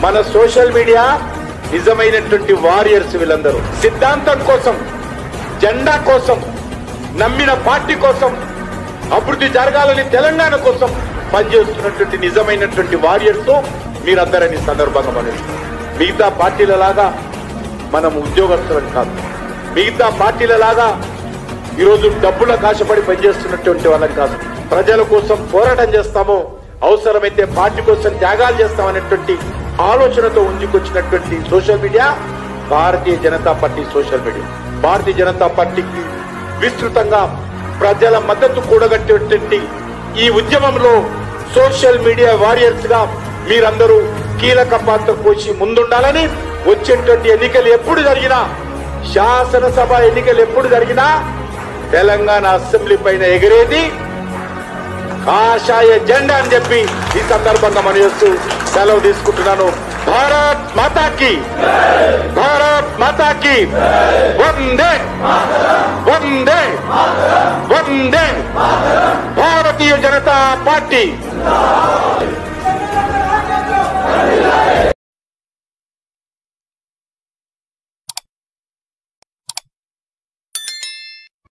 మన social media నిజమైనటువంటి warriors వీళ్ళందరూ సిద్ధాంతం కోసం, జెండా కోసం, నమ్మిన పార్టీ కోసం, అభివృద్ధి జరగాలని తెలంగాణ కోసం పనిచేస్తున్నటువంటి నిజమైనటువంటి వారియర్స్ మీరందరని సందర్భంగా మనం మిగతా పార్టీల లాగా మనం ఉద్యోగస్తులం కాదు. మిగతా పార్టీల లాగా ఈరోజు డబ్బులకు ఆశపడి పనిచేస్తున్నటువంటి వాళ్ళం కాదు. ప్రజల కోసం పోరాటం చేస్తాము, అవసరమైతే పార్టీ కోసం త్యాగాలు చేస్తామనేటువంటి ఆలోచనతో ఉంచుకొచ్చినటువంటి social media Bharatiya Janata party social media. Bharatiya Janata పార్టీకి విస్తృతంగా ప్రజల మద్దతు కూడగట్టేటువంటి ఈ ఉద్యమంలో సోషల్ మీడియా వారియర్స్ గా మీరందరూ కీలక పాత్ర పోసి ముందుండాలని, వచ్చేటువంటి ఎన్నికలు ఎప్పుడు జరిగినా, శాసనసభ ఎన్నికలు ఎప్పుడు జరిగినా తెలంగాణ అసెంబ్లీ పైన ఎగిరేది కాషాయ జెండా అని చెప్పి ఈ సందర్భంగా మనం చేస్తూ సెలవు తీసుకుంటున్నాను. భారత్ మాతాకి, భారత్ మాతాకి వందే వందే వందే. భారతీయ జనతా పార్టీ.